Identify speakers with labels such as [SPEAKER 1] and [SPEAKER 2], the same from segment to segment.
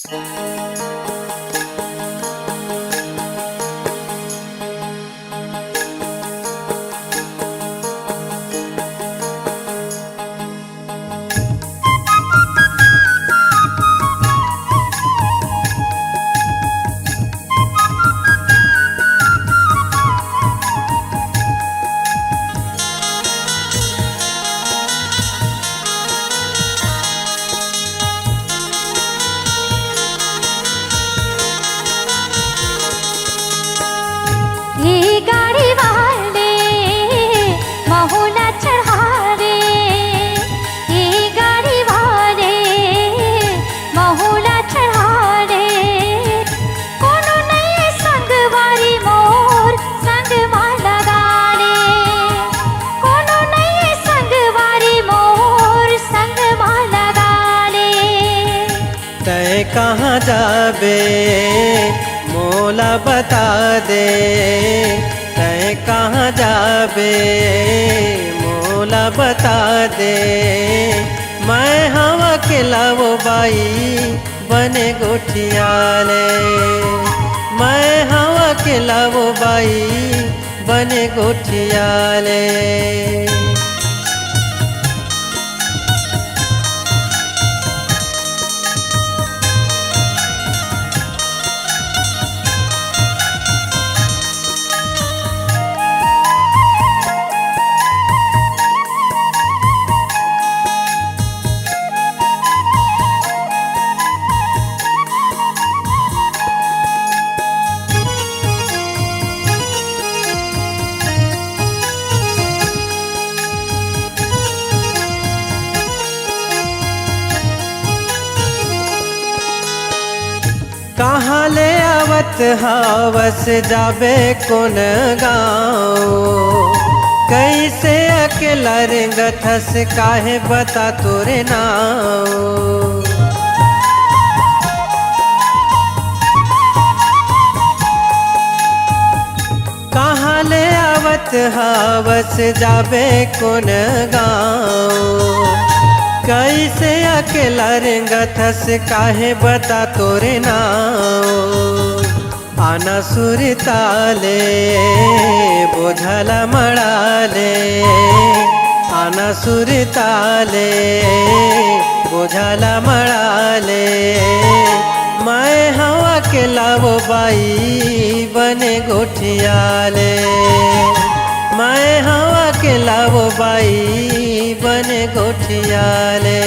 [SPEAKER 1] ये गाड़ी वाले महुला चढ़ा रे, ये गाड़ी वाले महुला चढ़ा रे। कोनो नहीं संगवारी मोर संग माला गाले, कोनो नहीं संगवारी मोर संग माला गाले।
[SPEAKER 2] तय कहाँ जाबे मोला बता दे, तय कहाँ जाबे मोला बता दे। मैं हवा के लावो बाई बने गोठियाले, मैं हवा के लावो बाई बने गोठियाले। कहाँ ले आवत हवस जाबे कोन गाँव, कैसे अकेला रेंगथस काहे बता तोरे नाव। कहाँ ले आवत हवस जाबे कोन गाँव, कैसे अकेला रेंगथस काहे बता तोरे नाव। आना सुरताले बोझला मड़ाले, आना सुरताले बोझला मड़ाले। मैं हवा के लावो बाई बने गोठियाले, मैं हवा के लावो बाई बने गोठियाले।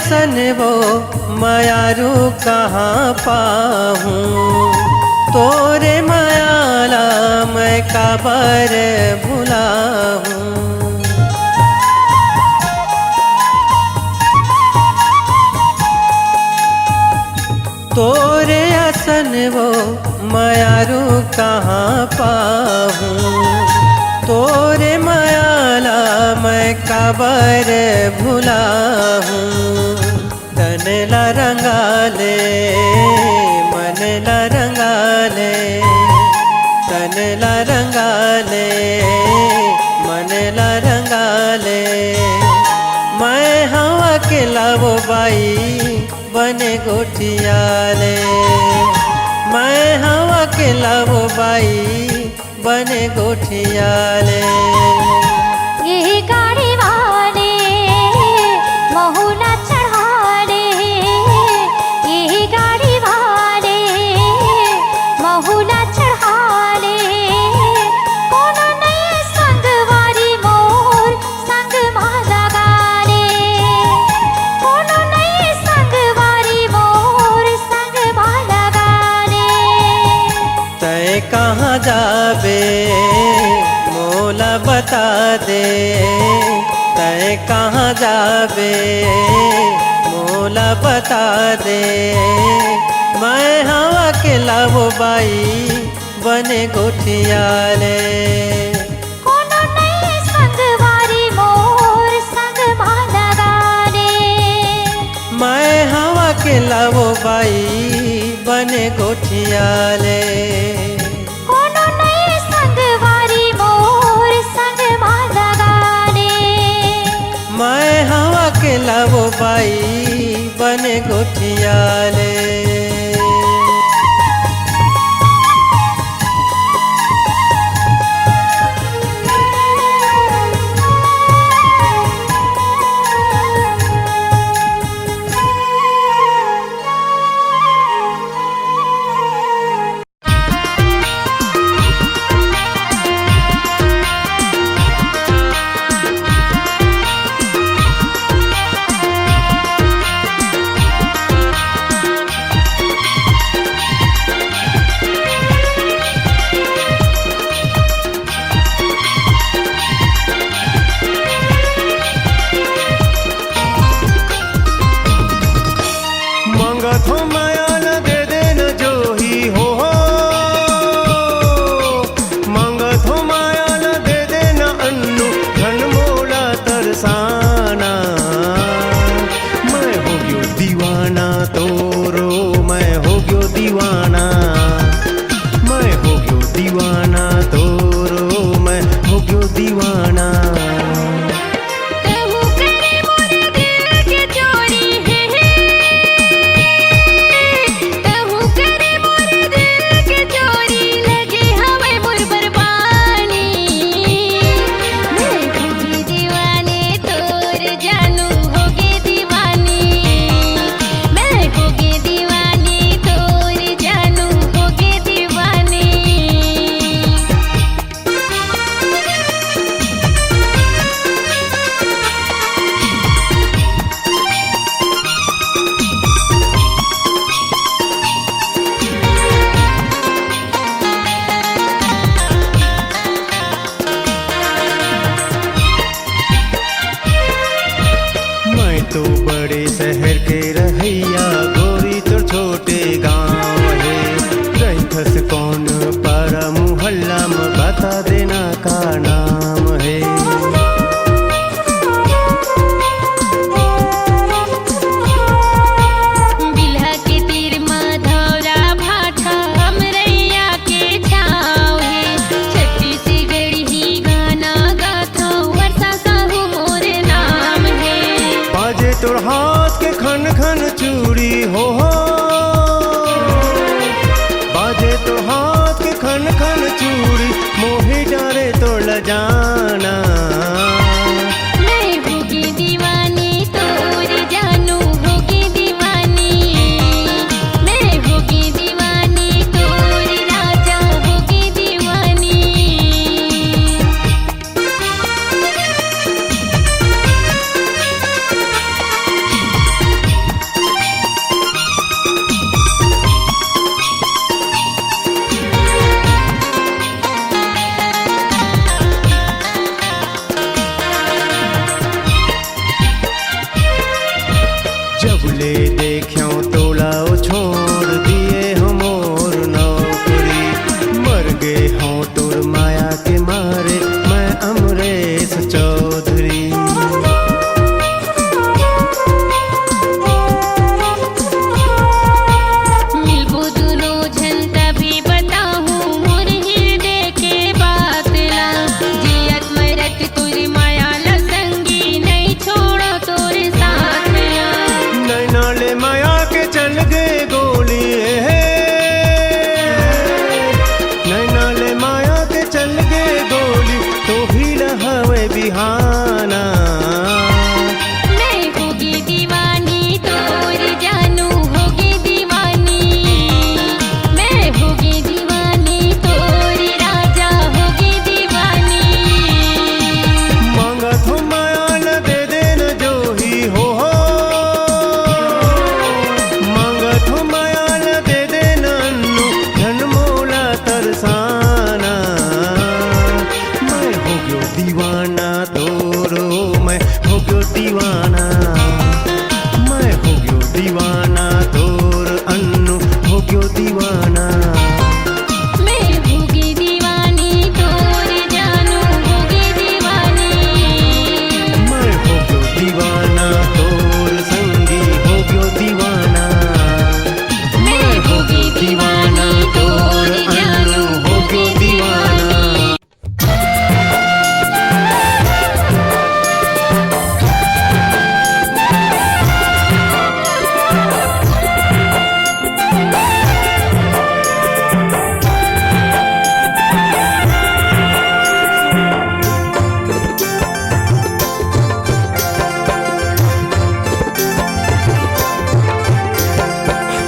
[SPEAKER 2] असन वो मायारू कहाँ पाऊँ, तोरे मायाला मैं काबर भुलाऊँ। तोरे असन वो मायारू कहाँ पाऊँ, तोरे मायाला मैं काबर भुलाऊँ। तन ला रंगाले मन ला रंगाले, तन ला रंगाले मन ला रंगाले। मैं हवा के लावो बाई बने गोठियाले, मैं हवा के लावो बाई बने गोठियाले।
[SPEAKER 1] ये गाड़ी वाले महुला चढ़ाले, ये गाड़ी वाले महुला चढ़ाले। कोनो नहीं संगवारी मोर संग माला गाले, कोनो नहीं संगवारी मोर संग माला गाले।
[SPEAKER 2] तय कहाँ जाबे मोला बता दे, तय कहाँ जाबे मोला बता दे। मैं हवा के लावो बाई बने गोठियाले,
[SPEAKER 1] कोनो नहीं संगवारी मोर संग माला गाले।
[SPEAKER 2] मैं हवा के लावो बाई बने गोठियाले।
[SPEAKER 1] कोनो नहीं संगवारी मोर संग माला गाले।
[SPEAKER 2] मैं हवा के लावो बाई बने गोठियाले।
[SPEAKER 1] हो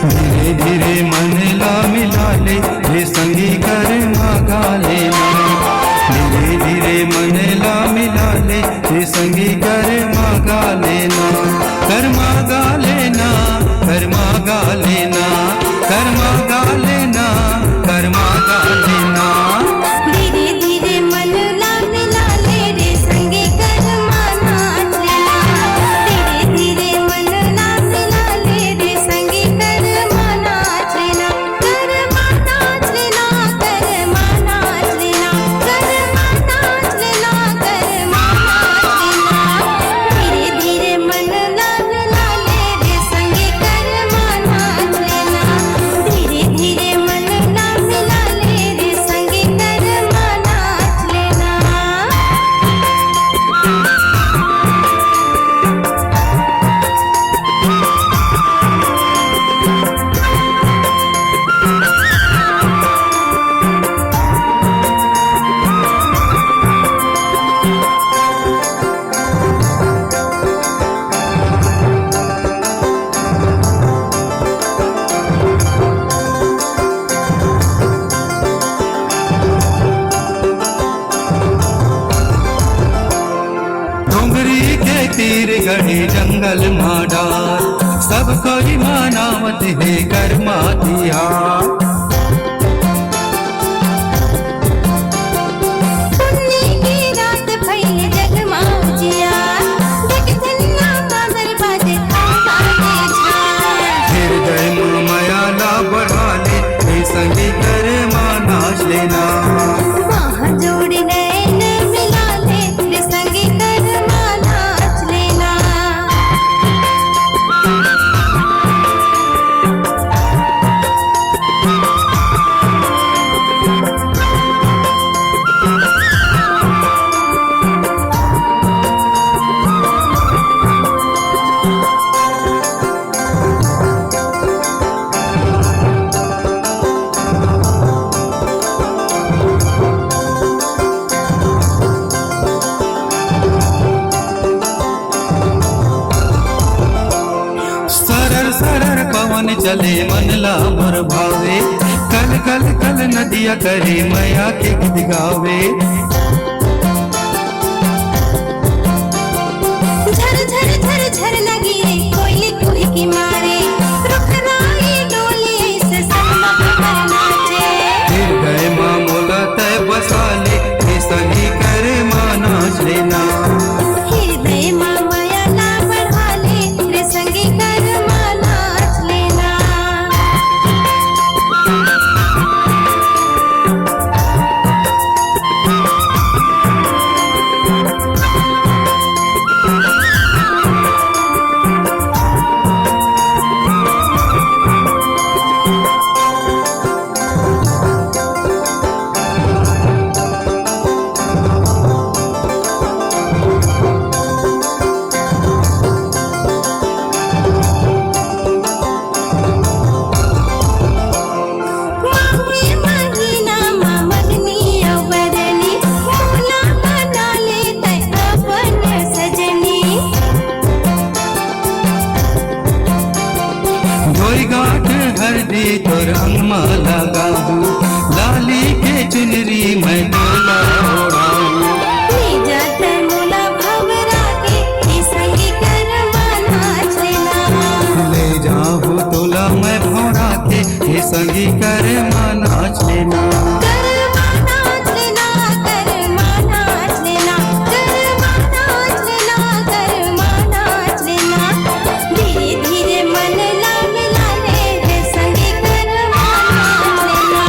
[SPEAKER 3] धीरे धीरे मन ला मिला ले, रे संगी कर मागा लेना। धीरे धीरे मन ला मिला ले, रे संगी कर मागा लेना। कर मागा लेना, कर मागा लेना, कर मागा लेना, कर मागा लेना।
[SPEAKER 1] धीरे धीरे मन ला मिला ले रे संगे कर माना लेना। धीरे धीरे मन ला मिला ले रे संगे कर माना लेना। कर माना लेना, कर माना लेना, कर माना लेना, कर माना लेना। धीरे धीरे मन ला मिला ले रे संगे कर माना लेना। धीरे धीरे मन ला मिला ले रे संगे कर माना लेना।
[SPEAKER 3] डोंगरी के तीर गढ़े जंगल माडार, सब कोई मानावत है कर मातिया।
[SPEAKER 1] पुन्नी की रात भइल जगमाऊ जिया, देख धन्ना बादल बाजे बाजे झार।
[SPEAKER 3] हृदय में मायाला बढ़ा ले, रे संगी कर मानाच लेना।
[SPEAKER 1] बाह जोड़ नैन मिला ले रे संगे कर माना लेना।
[SPEAKER 3] सरर सरर पवन चले मन ला मोर भावे, कल कल कल नदिया करे मैया के गीत गावे।
[SPEAKER 1] झर झर झर झर लगी रे कोयले कुह की मारे, रुखराई डोली से सनमा पर नाचे।
[SPEAKER 3] हृदय माँ मोला तय बसा ले, रे संगी कर मानाच लेना।
[SPEAKER 1] हृदय माँ माया ला बढ़ा ले रे संगे कर माना लेना। माही महीना मगनी अवरनी, मोला बना ले तै अपन सजनी।
[SPEAKER 3] धोई गाठ हरदी तोर अंगमा लगाऊ, लाली के चुनरी मैं डोला ओढ़ाऊ।
[SPEAKER 1] ले जात मोला भवरा के रे संगे कर माना लेना।
[SPEAKER 3] ले जाऊँ तोला मैं भौरा के, हे संगी कर मानाच लेना।
[SPEAKER 1] कर माना लेना, कर माना लेना, कर माना लेना, कर माना लेना। धीरे धीरे मन ला मिला ले रे संगे कर माना लेना।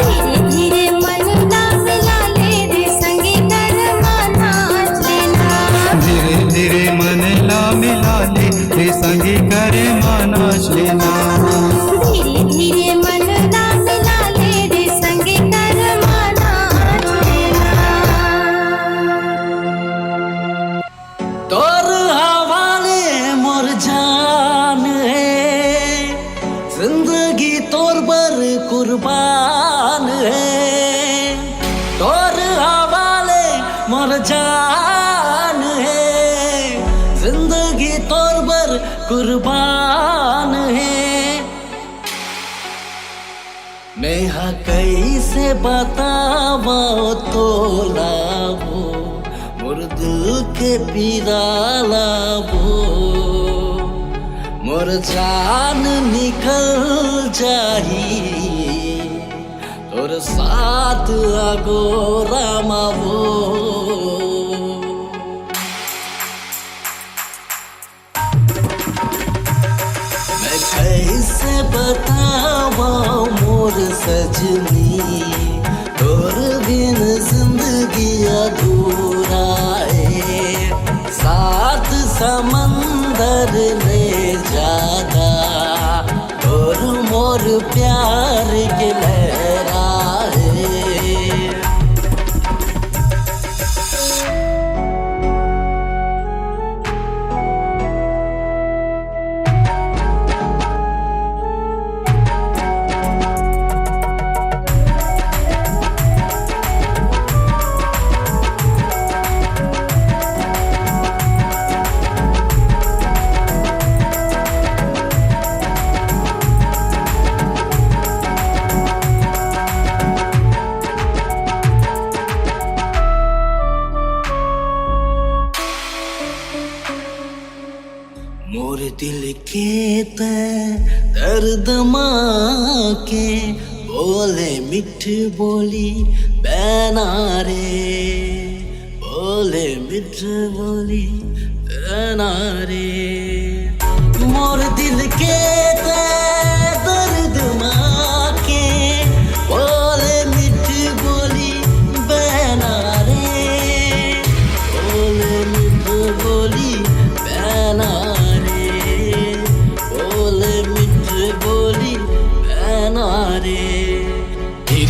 [SPEAKER 1] धीरे धीरे मन ला मिला ले रे संगे कर माना लेना।
[SPEAKER 3] धीरे धीरे मन ला मिला ले, रे संगी कर मानाच लेना।
[SPEAKER 1] धीरे धीरे मन ला मिला ले रे संगे कर माना लेना।
[SPEAKER 4] तोर हवाले मोर जान है, जिंदगी तोर पर कुर्बान है। तोर हवाले मोर जान है, जिंदगी तोर पर कुर्बान है। नेहा कैसे बतावा तो लावो मोर दिल के पीरा लावो मोर जान निकल जाही तोर साथ आगो रामावो मैं कैसे बतावा मोर सजनी तोर बिन जिंदगी अधूरा है साथ समंदर ले जादा तोर मोर प्यार के लहरा है मोर दिल के दर्द माँ के बोले मिठ बोली बैना रे बोले मिठ बोली बैना रे मोर दिल के दर्द माँ के बोले मिठ बोली बैना रे बोले मिठ बोली बैना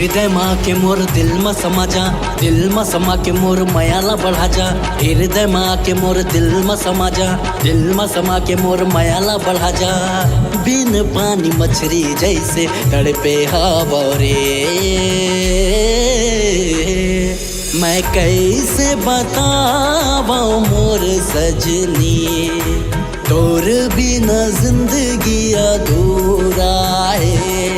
[SPEAKER 4] हृदय माँ के मोर दिल में समा जा दिल में समा के मोर मायाला बढ़ा जा हृदय माँ के मोर दिल में समा जा दिल में समा के मोर मायाला बढ़ा जा बिन पानी मछली जैसे तड़पे हवा रे मैं कैसे बतावा मोर सजनी तोर बिना जिंदगी अधूरा है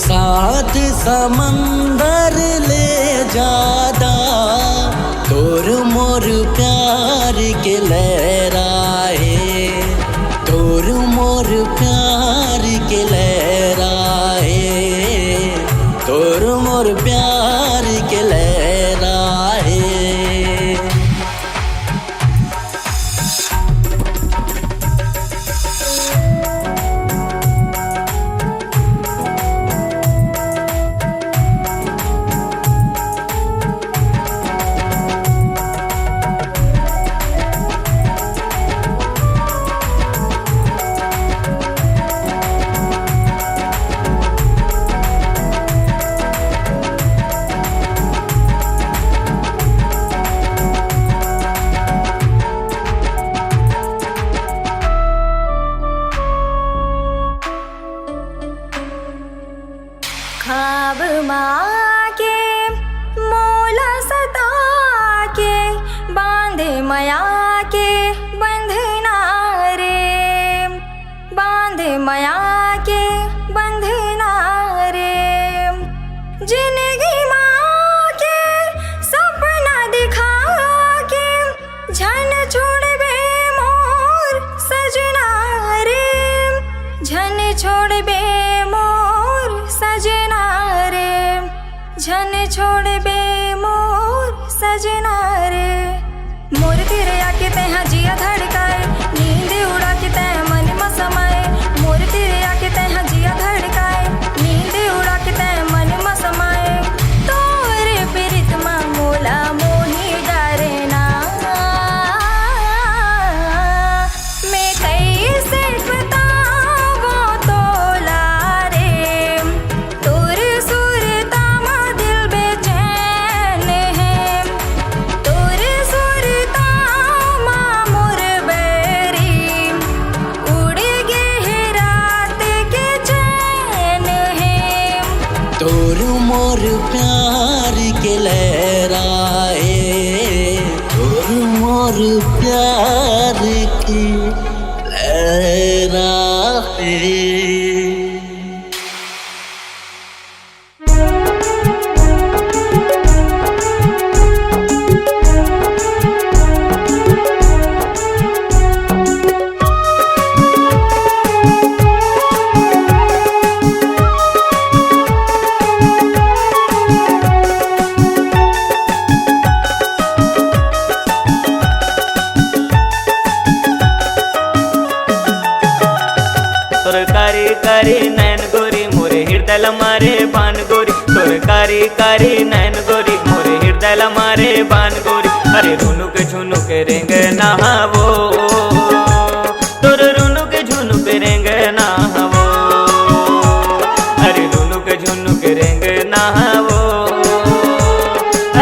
[SPEAKER 4] साथ समंदर ले जादा तोर मोर प्यार के लहराए तोर मोर प्यार के लहराए तोर मोर प्यार के लहराए
[SPEAKER 1] ख्वाब माँ के मोला सता के बांधे माया के बंधना रे बांधे माया के बंधना रे जिंदगी माँ के सपना दिखा के झन छोड़ बे मोर सजना रे झन छोड़ बे मोर सजना रे झन छोड़ बे मोर सजना रे मोर तेरे आके तैहा जिया धड़काए नींद उड़ा के तैं मन में समाए मोर तेरे आके तैहा जिया धड़काए नींद उड़ा के तैं मन में समाए तोरे प्रीत मा मोला मोही डरना मैं कैसे बतावो तोला रे तोर सुरता मा दिल बेचैन है तोर सुरता मा मोर बैरी उड़ गे रात के चैन है
[SPEAKER 4] तोर मोर प्यार के लहराए तोर मोर प्यार के लहराए
[SPEAKER 5] हृदय मारे बान गोरी तोर कारी कारी नैन गोरी मोरे हृदय मारे बान गोरी अरे रुनुक झुनुक रेंग नहावो तोर रुनुक झुनुक रेंग नहावो अरे रुनुक झुनुक रेंग नहावो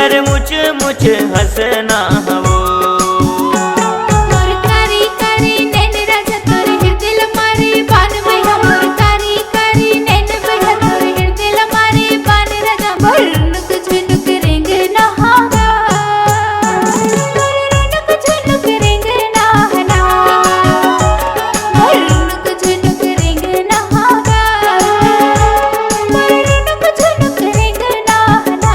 [SPEAKER 5] अरे मुझ मुझ हंस नहावो
[SPEAKER 1] मोर कारी कारी नैन राजा तोर हृदय मारे बान भैया मोर कारी कारी नैन भैया तोर हृदय मारे बान राजा मोर रुनुक झुनुक रेंग नहावा रुनुक झुनुक रेंग नहाना मोर रुनुक झुनुक रेंग नहावा मोर रुनुक झुनुक रेंग नहाना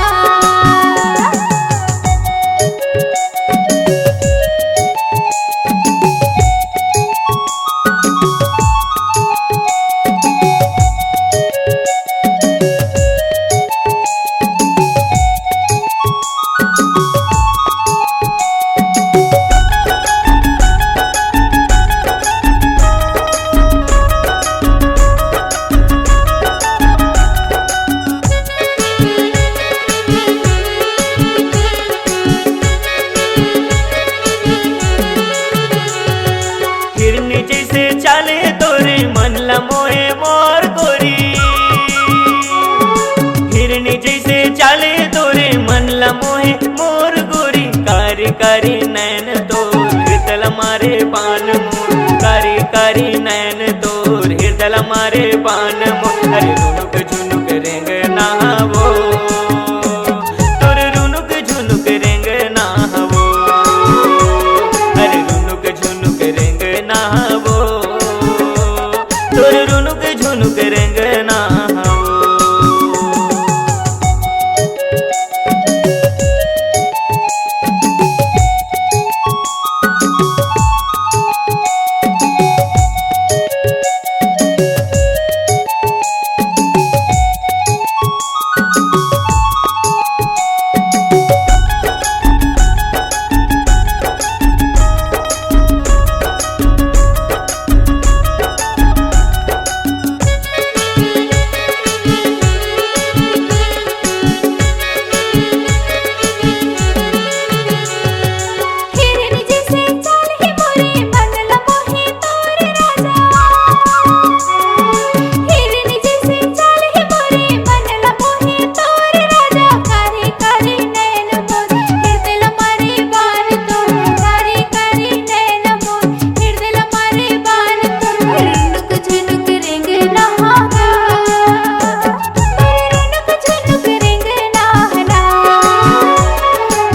[SPEAKER 5] हिरनी जैसे चाले तोरे मन मोहे मोर गोरी हिरनी जैसे चाले तोरे मन मोहे मोर गोरी कारी कारी नैन तोर हृदय मारे बान मोर कारी कारी नैन तोर हृदय मारे बान मोर अरे रुनुक झुनुक रेंग नहावो तोर रुनुक झुनुक रेंग नहावो अरे रुनुक झुनुक रेंग नहावो तोर रुनुक झुनुक रेंग नहावो
[SPEAKER 1] हिरन जैसे चाल है मोरे मन मोहे तोर राजा हिरन जैसे चाल है मोरे मन मोहे तोर राजा कारी कारी नैन मोर हृदय मारे बान तोर कारी कारी नैन मोर हृदय मारे बान तोर रुनुक झुनुक रेंग नहावा रुनुक झुनुक रेंग नहाना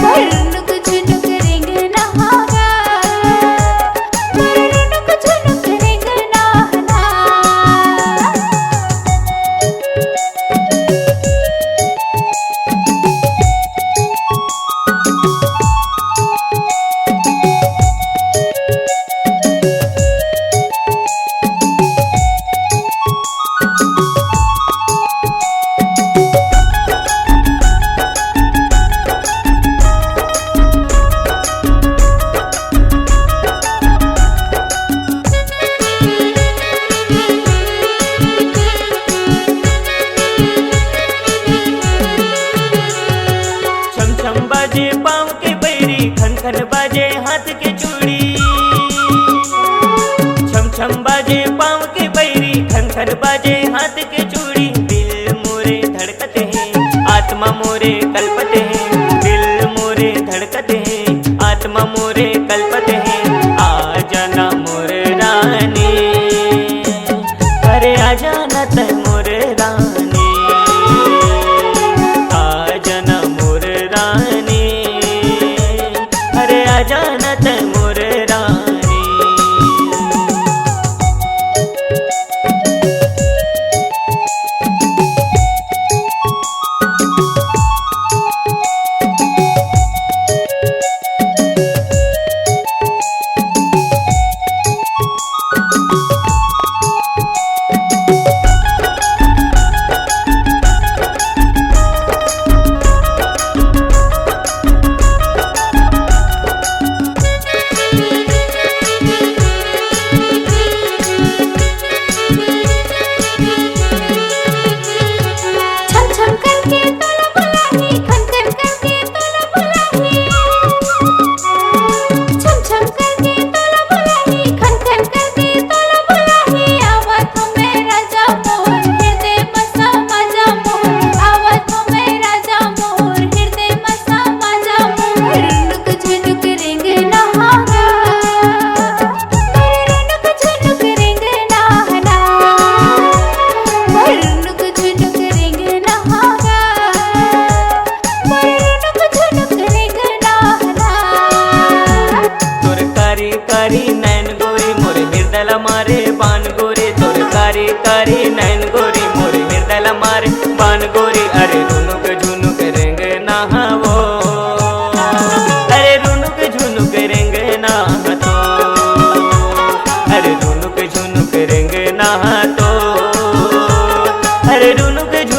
[SPEAKER 1] रुनुक झुनुक रेंग नहावा रुनुक झुनुक रेंग नहाना
[SPEAKER 5] छम छम बाजे पाँव के बैरी खन खन बाजे हाथ के चूड़ी छम छम बाजे पाँव के बैरी खन खन बाजे हाथ के चूड़ी दिल मोरे धड़कते हैं आत्मा मोरे कल्पते हैं दिल मोरे धड़कते हैं आत्मा मोरे कल्पते हैं आ जाना मोरे रानी अरे आ जाना तय मोरे रानी आ जाना मोर रानी अरे आ जाना तय मोर रानी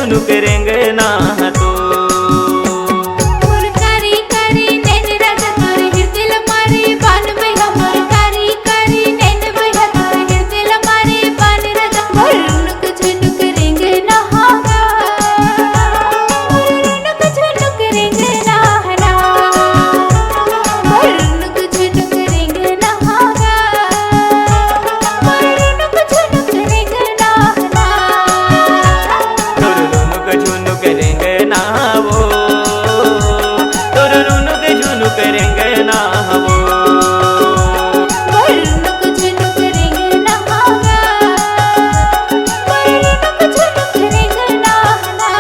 [SPEAKER 5] झुनुक रेंगना तो
[SPEAKER 1] मोर कारी कारी नैन राजा तोर हृदय मारे बान भैया मोर कारी कारी नैन भैया तोर हृदय मारे बान राजा मोर रुनुक झुनुक रेंगना हागा मोर रुनुक झुनुक रेंगना हना मोर रुनुक झुनुक रेंगना हागा मोर रुनुक झुनुक रेंगना हना
[SPEAKER 5] तोर रुनुक झुनुक रेंगना वो तोर रुनुक झुनुक रेंगना वो
[SPEAKER 1] मोर रुनुक झुनुक रेंगना हागा मोर रुनुक झुनुक रेंगना हना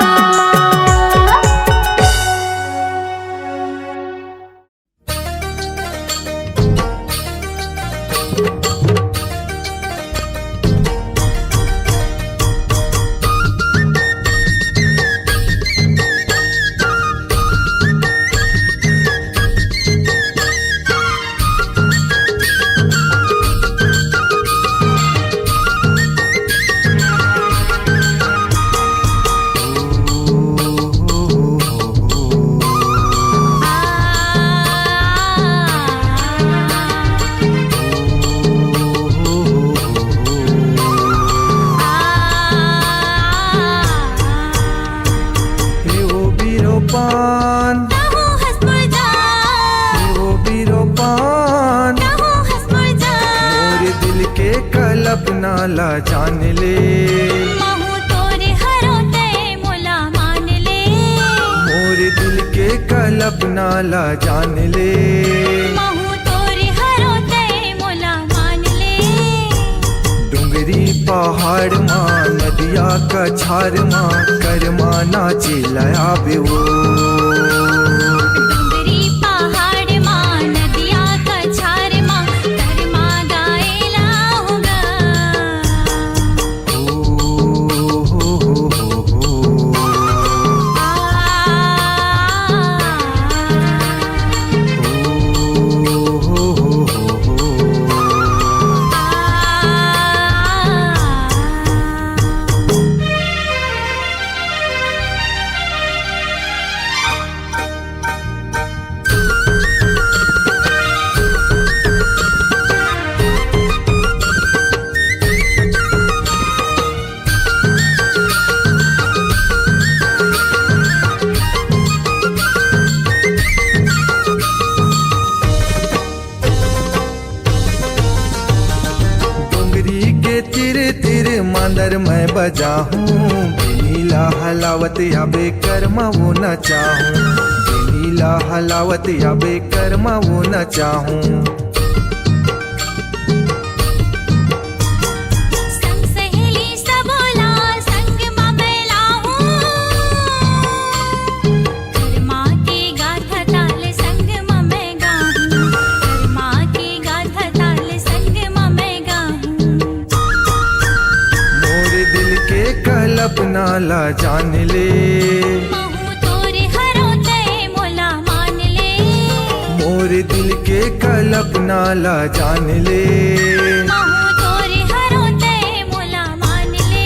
[SPEAKER 3] ओ बीरो पान
[SPEAKER 1] ताहू हंसमुर जा
[SPEAKER 3] ओ बीरो पान
[SPEAKER 1] ताहू हंसमुर जा
[SPEAKER 3] मोर दिल के कल्पना ला जान ले
[SPEAKER 1] महू तोरे हरो ते मोला मान ले
[SPEAKER 3] मोर दिल के कल्पना ला जान ले
[SPEAKER 1] महू तोरे हरो ते मोला मान ले
[SPEAKER 3] डुंगरी पहाड़ माँ नदिया कछार माँ करमा नाचे लया बेवो
[SPEAKER 1] डुंगरी पहाड़ माँ नदिया कछार माँ करमा गाएला होगा
[SPEAKER 3] डोंगरी के तिर तिर मांदर मैं बजा हूँ बेनीला हलावत या बेकर्मा वो न चाहूँ बेनीला हलावत या बेकर्मा वो न चाहूँ
[SPEAKER 1] संग सहेली सबोला संग माँ बैला हूँ करमा के गाथा ताल संग माँ मैं गाहूँ करमा के गाथा ताल संग माँ मैं गाहूँ
[SPEAKER 3] मोर दिल के कल्पना ला जान ले
[SPEAKER 1] महू तोरे हरो ते मोला मान ले
[SPEAKER 3] मोर दिल के कल्पना ला जान ले
[SPEAKER 1] महू तोरे हरो ते मोला मान ले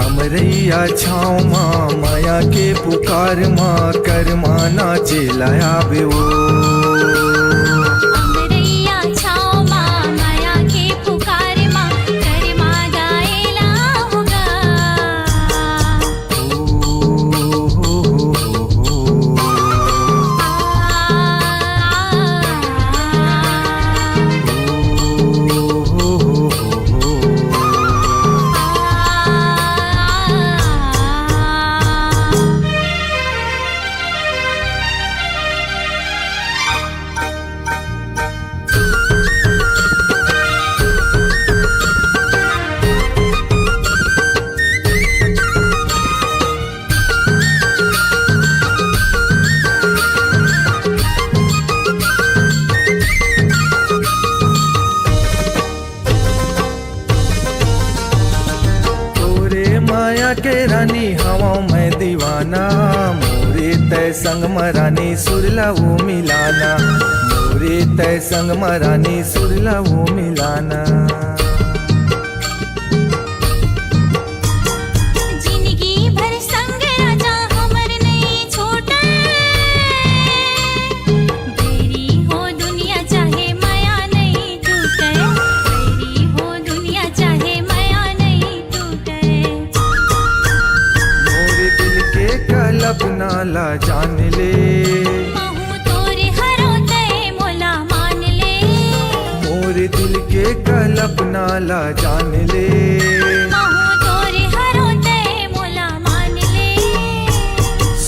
[SPEAKER 3] हमरैया छाँव माँ माया के पुकार माँ करमा नाचे लया बेवो
[SPEAKER 1] अमरैया छाओ माँ माया के पुकार माँ करमा गाएला होगा
[SPEAKER 3] माया के रानी हवाओं में दीवाना मोरे तय संग मरानी सुरला वो मिलाना मोरे तय संग मरानी सुरला वो मिलाना
[SPEAKER 1] जिंदगी
[SPEAKER 6] नाला जान ले।
[SPEAKER 1] महू तोर हरो तय मोला मान ले।
[SPEAKER 6] मोर दिल के कल्पना ला जान ले।
[SPEAKER 1] महू तोर हरो तय मोला मान ले।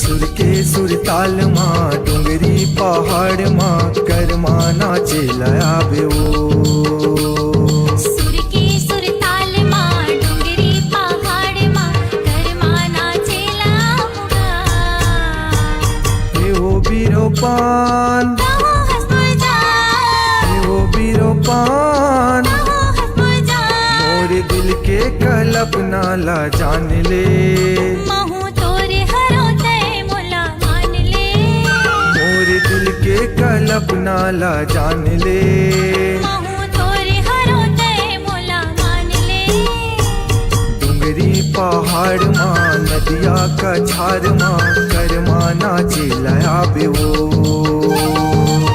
[SPEAKER 6] सुर के सुर ताल माँ डोंगरी पहाड़ माँ कर्मा नाचे लया बे वो।
[SPEAKER 1] सुर की सुर ताल माँ डोंगरी पहाड़ माँ कर्मा नाचेला होगा।
[SPEAKER 6] हे वो बीरो पान,
[SPEAKER 1] कहो हंस जा,
[SPEAKER 6] हे वो बीरो पान,
[SPEAKER 1] कहो हंस जा।
[SPEAKER 6] मोर दिल के कल्पना ला जान ले।
[SPEAKER 1] महू तोर हरो तय मोला मान ले।
[SPEAKER 6] मोर दिल के कल्पना ला जान ले।
[SPEAKER 1] महू तोर हरो तय मोला मान ले।
[SPEAKER 6] डुंगरी पहाड़ माँ नदिया का झार माँ कर्मा नाचे लया बे वो।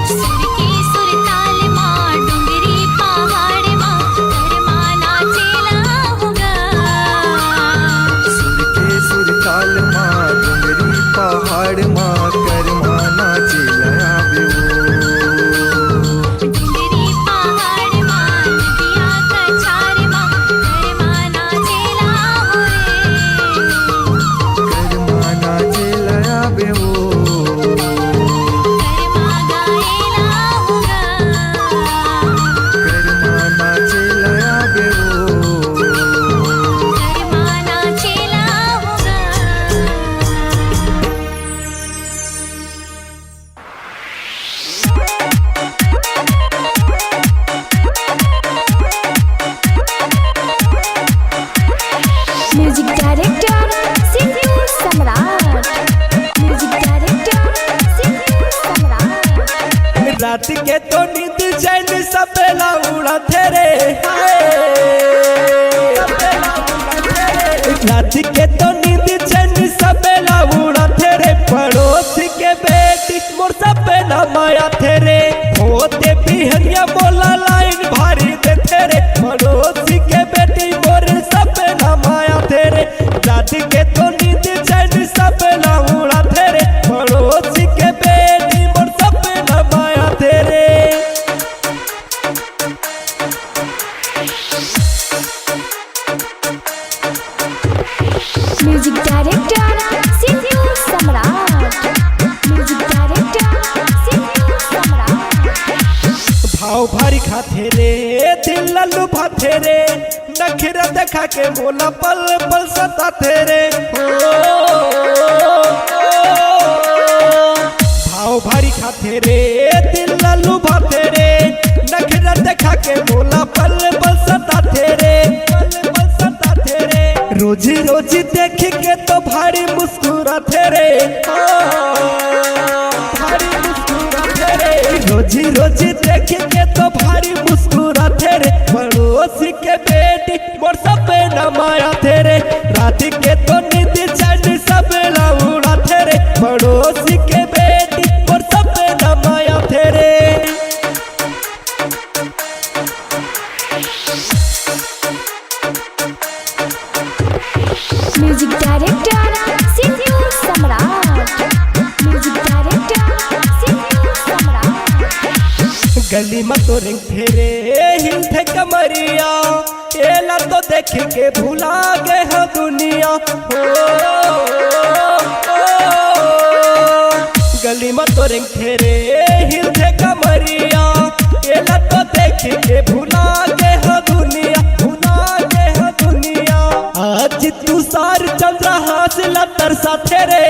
[SPEAKER 1] सुर की सुर ताल माँ डोंगरी पहाड़ माँ कर्मा नाचेला होगा।
[SPEAKER 6] सुर के सुर ताल माँ डुंगरी पहाड़ माँ कर्मा नाचे लया बे वो।
[SPEAKER 1] डोंगरी पहाड़ माँ नदिया का झार माँ कर्मा नाचेला हो रे।
[SPEAKER 6] कर्मा नाचे लया बे वो।
[SPEAKER 1] कर्मा गाएला होगा।
[SPEAKER 6] कर्मा नाचे लया बे वो।
[SPEAKER 1] कर्मा नाचेला होगा।
[SPEAKER 7] म्यूजिक डायरेक्टर सिद्धू सम्राट। म्यूजिक डायरेक्टर सिद्धू सम्राट।
[SPEAKER 2] रात के तो नींद चैन सपेला उड़ा तेरे। रात के तो नींद चैन सपेला उड़ा तेरे। पड़ोस के बेटी मोर सपेला माया तेरे। होते बिहरिया बोला लाइन भारी दे तेरे। पड़ोस के बेटी मोर सपेला माया तेरे। रात के तो नींद चैन सपेला उड़ा तेरे। पड़ोस के बेटी मोर सपेला माया तेरे।
[SPEAKER 7] म्यूजिक डायरेक्टर सिद्धू सम्राट। म्यूजिक डायरेक्टर सिद्धू सम्राट।
[SPEAKER 2] भाव भारी खाते रे दिल लल्लू भाते रे। नखरा देखा के बोला पल पल सताते रे। भाव भारी खाते रे दिल लल्लू भाते रे। नखरा देखा के बोला पल पल सताते रे। पल पल सताते रे। रोजी रोजी देख के तो भारी मुस्कुराते रे। भारी मुस्कुराते रे। रोजी रोजी देख के तो भारी मुस्कुराते रे। पड़ोसी के बेटी मोर सपना माया तेरे। रात के तो नींद चैन सपेला उड़ाते रे। पड़ोसी के बेटी मोर सपना माया तेरे।
[SPEAKER 7] म्यूजिक डायरेक्टर सिद्धू सम्राट। म्यूजिक डायरेक्टर सिद्धू सम्राट।
[SPEAKER 2] गली में तो रिंग फेरे हिलते कमरिया। एला तो देख के भुला गए हो दुनिया। गली में तो रिंग फेरे हिलते कमरिया। एला तो देख के भुला गए हो दुनिया। भुला गए हो दुनिया। आज तू सार चंद्र हासिल तरसा तेरे।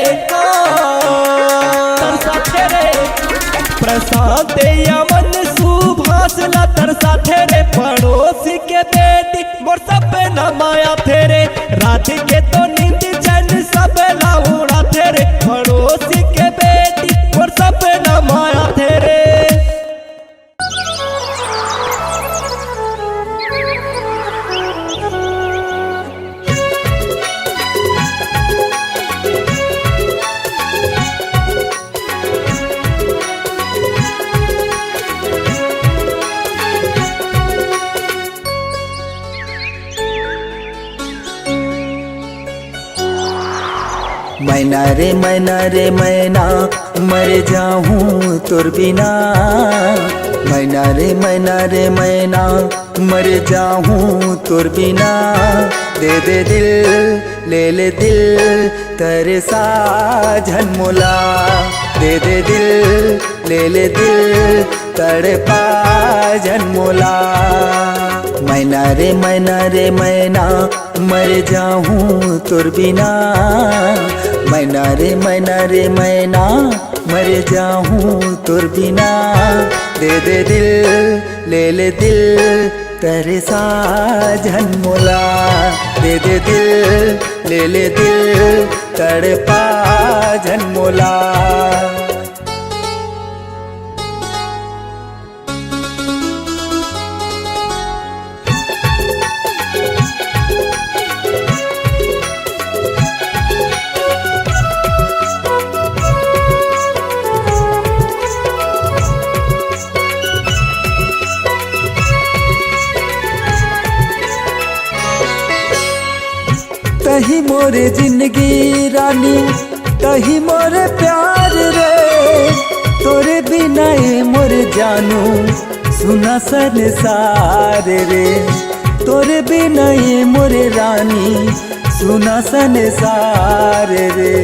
[SPEAKER 2] तरसा तेरे। प्रसाद यमन सुभाष ला तरसा तेरे। पड़ोसी के बेटी मोर सपना माया तेरे। रात के तो नींद चैन सपेला उड़ा तेरे। पड़ोसी के बेटी मोर सपना माया तेरे।
[SPEAKER 6] मैना रे मैना मर जाऊं तोर बिना। मैना रे मैना मर जाऊं तोर बिना। दे दे दिल ले दिल तेरे साजन मोला। दे दे दिल ले दिल तड़पा जन मोला। मैना रे मैना मर जाऊं तोर बिना। मैना रे मैना मर जाऊं तोर बिना। दे दे दिल ले दिल तेरे साजन मोला। दे दे दिल ले दिल तड़पा जन मोला। तही मोरे जिंदगी रानी तही मोरे प्यार रे। तोरे बिना ये मोरे जानू सुना संसार रे। तोरे बिना ये मोरे रानी सुना संसार रे।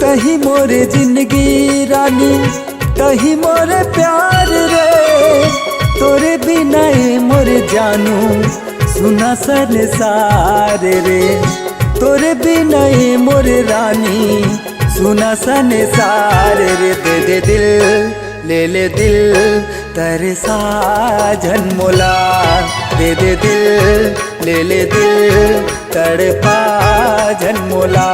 [SPEAKER 6] तही मोरे जिंदगी रानी तही मोरे प्यार रे। तोरे बिना ये मोरे जानू सुना संसार रे। तोरे बिना ये मोरे रानी सुना संसार रे। दे दे दिल ले दिल तेरे साजन मोला। दे दे दिल ले दिल तड़पा जन मोला।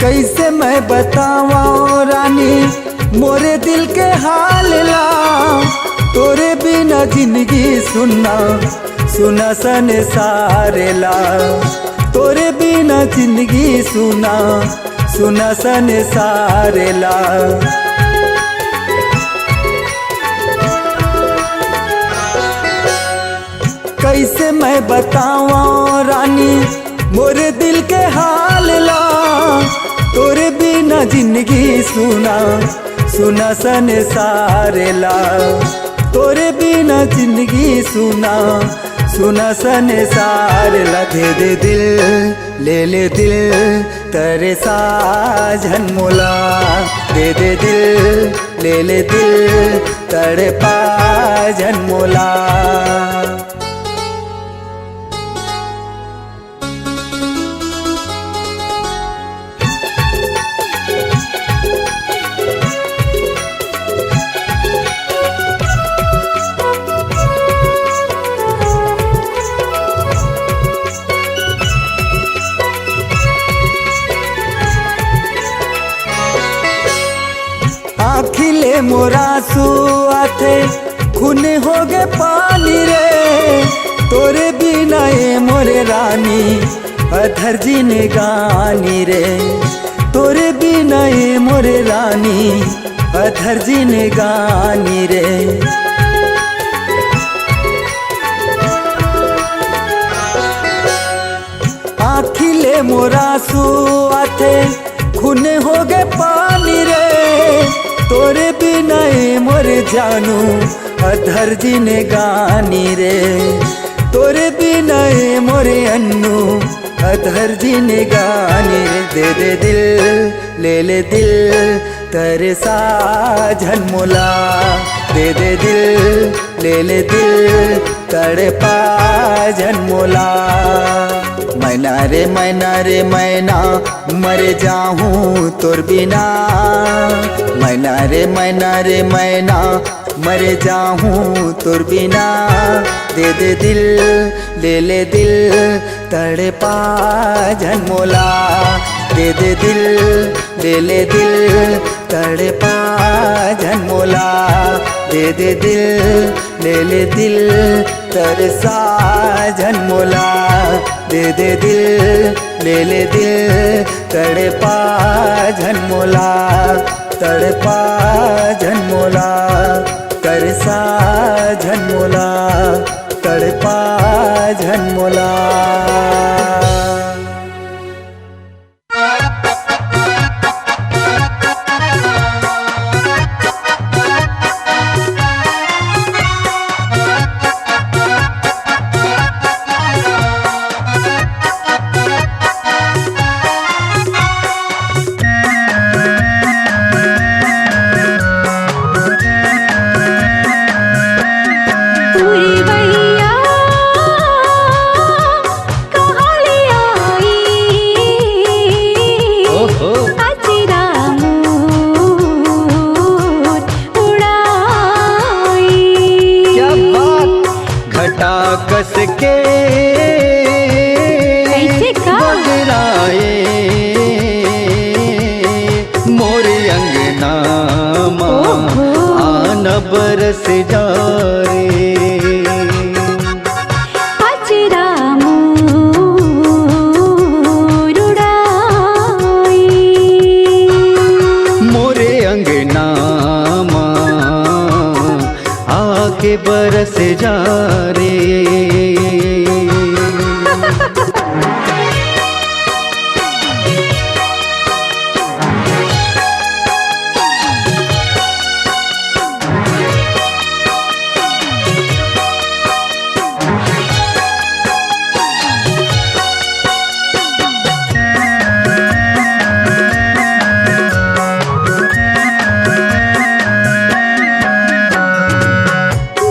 [SPEAKER 6] कैसे मैं बतावा रानी मोरे दिल के हाल ला। तोरे बिना जिंदगी सुना सुना संसार ला। तोरे बिना जिंदगी सुना सुना संसार ला। कैसे मैं बतावा रानी मोरे दिल के हाल ला। तोरे बिना जिंदगी सुना सुना संसार ला। तोरे बिना जिंदगी सुना सुना संसार ला। दे दे दिल ले दिल तेरे साजन मोला। दे दे दिल ले दिल तड़पा जन मोला। आखिले मोरासू आथे खून हो गए पानी रे। तोरे बिना ये मोरे रानी अधर जीने गानी रे। तोरे बिना ये मोरे रानी अधर जीने गानी रे। आखिले मोरासू आथे खून हो गए पानी रे। तोरे बिना ये मोरे जानू अधर जीने गानी रे। तोरे बिना ये मोरे अन्नू अधर जीने गानी रे। दे दे दिल ले दिल तेरे साजन मोला। दे दे दिल ले दिल तड़पा जन मोला। मैना रे मैना मर जाऊं तोर बिना। मैना रे मैना मर जाऊं तोर बिना। दे दे दिल ले दिल तड़पा जन मोला। दे दे दिल, ले ले दिल, तड़पा जन मोला। दे दे दिल, ले ले दिल, तरसा जन मोला। दे दे दिल, ले ले दिल, तड़पा जन मोला। तड़पा जन मोला, तरसा जन मोला, तड़पा जन मोला।
[SPEAKER 1] पूरी भैया कहाँ ले आई, अजरा मोर उड़ाई।
[SPEAKER 6] क्या बात, घटा कस के
[SPEAKER 1] कैसे का?
[SPEAKER 6] बगराए मोरे अंगना
[SPEAKER 1] ओहो।
[SPEAKER 6] आन बरस जा रे।
[SPEAKER 1] अजरा मोर उड़ाई।
[SPEAKER 6] मोरे अंगना आके बरस जा रे।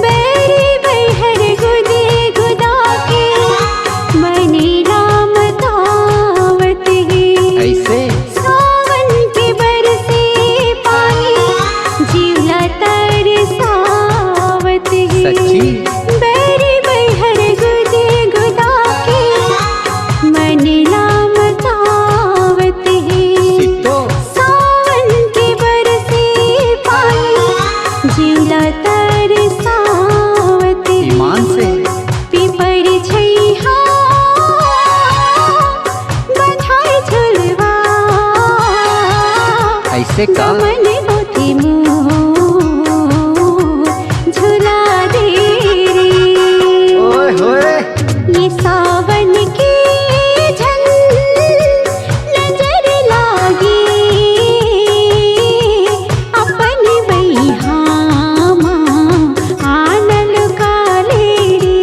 [SPEAKER 1] बैरी बैहर गुदे गुदा के मनी राम धावत है।
[SPEAKER 6] ऐसे
[SPEAKER 1] सावन के बरसे पानी जीवला तरसावत है।
[SPEAKER 6] सच्ची?
[SPEAKER 1] बैरी बैहर गुदे गुदा के मनी राम धावत है।
[SPEAKER 6] सिद्धो
[SPEAKER 1] सावन के बरसे पानी जीवला तरसावत है।
[SPEAKER 6] ईमान से
[SPEAKER 1] पीपर छैहा बधाई झुलवा।
[SPEAKER 6] ऐसे का?
[SPEAKER 1] मन होती मोर झुला दे रे।
[SPEAKER 6] ओए होए,
[SPEAKER 1] ये सावन की झल नजर लागी, अपन बैहामा आनल काले रे।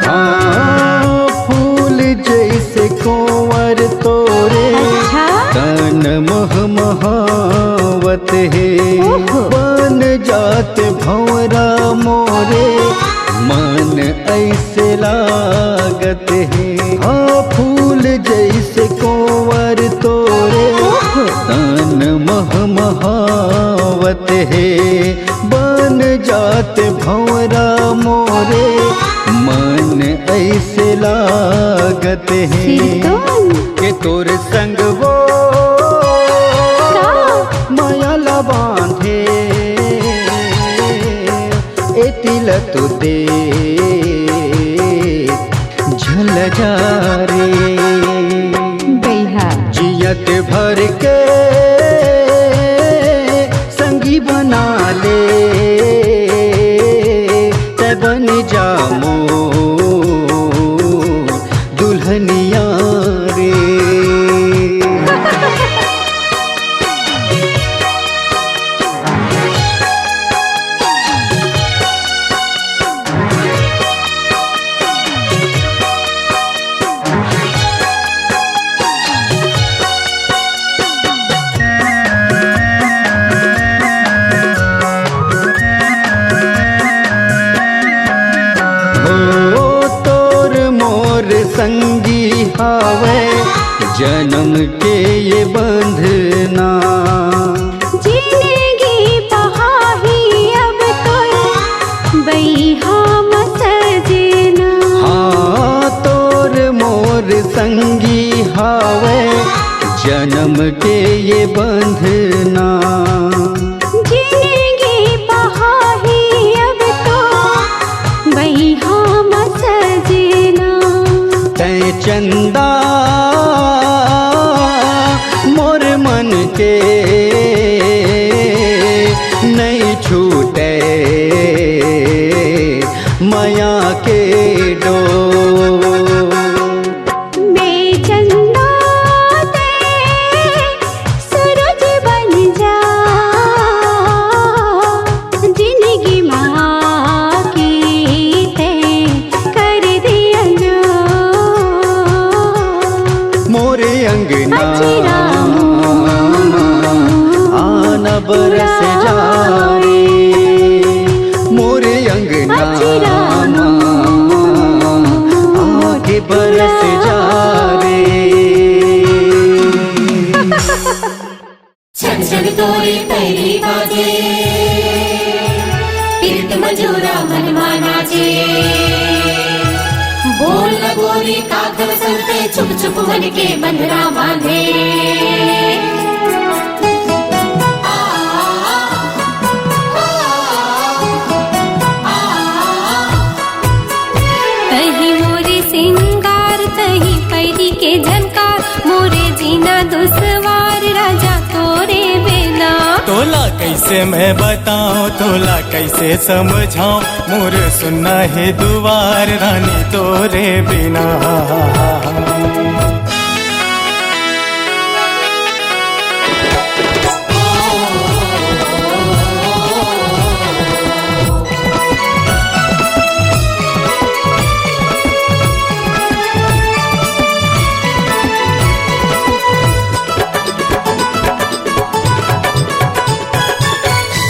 [SPEAKER 6] हाँ, फूल जैसे कोंवर तोरे
[SPEAKER 1] अच्छा?
[SPEAKER 6] तन महमहावत है।
[SPEAKER 1] ओहो।
[SPEAKER 6] बन जात भंवरा मोरे मन ऐसे लागत है। हाँ, फूल जैसे कोंवर तोरे तन महमहावत है। बन जात भंवरा मोरे मन ऐसे लागत है।
[SPEAKER 1] सिरदोन
[SPEAKER 6] के तोर संग वो
[SPEAKER 1] का?
[SPEAKER 6] माया ला बांधे ए तिल तु दे झल जा रे।
[SPEAKER 1] बैहा
[SPEAKER 6] जियत भर के संगी बना ले, तै बन जा मोर दुल्हनिया रे। संगी हावे जन्म के ये बंधना।
[SPEAKER 1] जिंदगी बहाही अब तो बैहा मत सजना।
[SPEAKER 6] हाँ तोर मोर संगी हावे जन्म के ये बंधना।
[SPEAKER 1] जिंदगी बहाही अब तो बैहा मत सजना।
[SPEAKER 6] तै चंदा मोर मन के नहीं छूटे माया के डोर।
[SPEAKER 1] बेचंदा ते सूरज बन जा। जिंदगी माँ की ते कर दिया जो।
[SPEAKER 6] मोरे अंगना
[SPEAKER 1] अचिरा
[SPEAKER 6] आना बरस जाए। मोरे अंगना
[SPEAKER 1] अचिरा
[SPEAKER 6] आके बरस जा रे।
[SPEAKER 8] छन छन तोरी पैरी बाजे पीत मजूरा मनवा नाचे। बोल न गोरी कागज संते छुप छुप मन के बंधना बांधे।
[SPEAKER 1] तही मोरे सिंगार तही पैरी के झनकार। मोरे जीना दुसवार राजा तोरे बिना।
[SPEAKER 2] तोला कैसे मैं बताऊं तोला कैसे समझाऊं मोर सुनना है दुआर रानी तोरे बिना।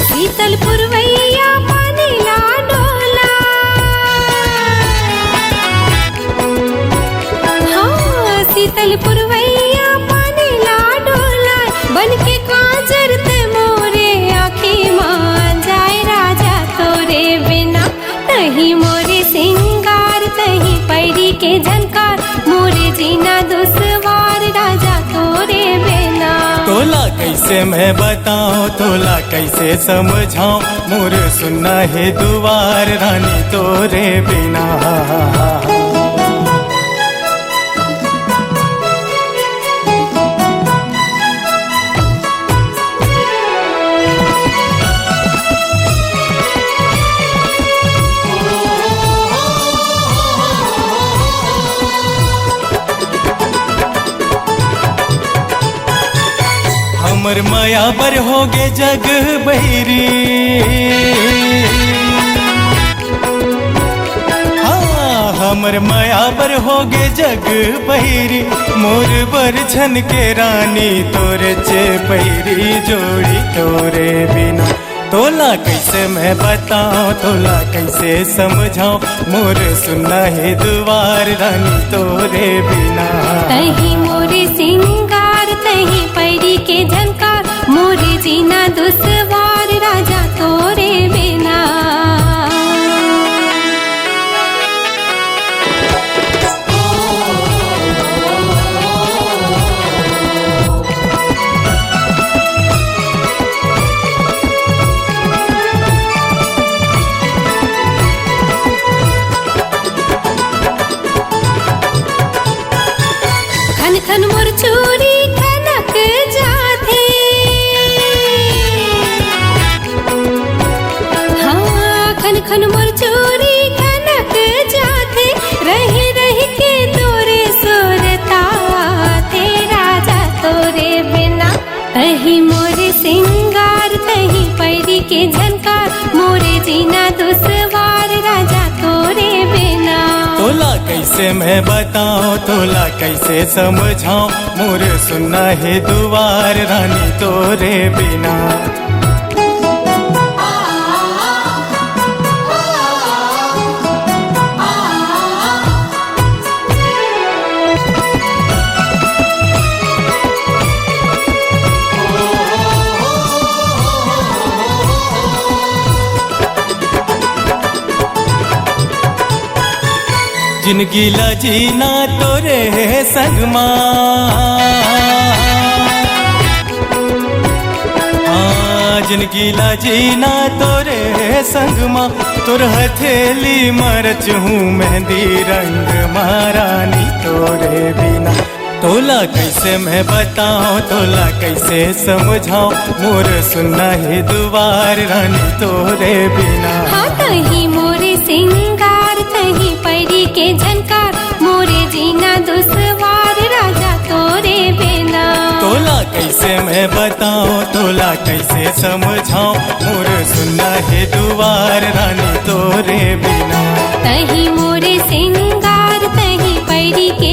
[SPEAKER 1] शीतल पुरवैया पानी ला डोला। हाँ शीतल पुरवैया पानी ला डोला। बन के काजर ते मोरे आँखी मान जाए राजा तोरे बिना। तही मोरे सिंगार तही पैरी के झनकार। मोरे जीना दुसवार राजा तोरे बिना।
[SPEAKER 2] तोला कैसे मैं बताऊं तोला कैसे समझाऊं मोर सुनना है दुआर रानी तोरे बिना। हमर माया बर होगे जग बहिरी। हाँ हमर माया बर होगे जग बहिरी। मोर बर छन के रानी तोरे चे पहिरी जोड़ी तोरे बिना। तोला कैसे मैं बताऊं तोला कैसे समझाऊं मोर सुनना है दुआर रानी तोरे बिना।
[SPEAKER 1] तही मोरे सिंगार तही पैरी के झनकार। मोरे जीना दुसवार राजा तोरे बिना। खन खन मोर चूड़ी खनक जाथे। हाँ खन खन मोर चूड़ी खनक जाथे। रही रही के तोरे सुरता थे राजा तोरे बिना। तही मोरे सिंगार तही पैरी के झनकार। मोरे जीना दुसवार राजा तोरे बिना।
[SPEAKER 2] तोला कैसे मैं बताऊं तोला कैसे समझाऊं मोर सुनना है दुआर रानी तोरे बिना।
[SPEAKER 3] जिनकी ला जीना तोरे संगमा, जिनकी ला जीना तोरे संगमा, तोर हथेली मरच हूँ मेहंदी रंग महारानी तोरे बिना। तोला कैसे मैं बताऊं, तोला कैसे समझाऊं, मोर सुनना ही दुबार रानी तोरे बिना।
[SPEAKER 1] हाँ तही मोरे सिंगार तही परी के झनकार, मोरे जीना दुश्वार राजा तोरे बिना।
[SPEAKER 3] तोला कैसे मैं बताऊं, तोला कैसे समझाऊं, मोर सुनना है दुबार रानी तोरे बिना।
[SPEAKER 1] तही मोरे सिंगार तही परी के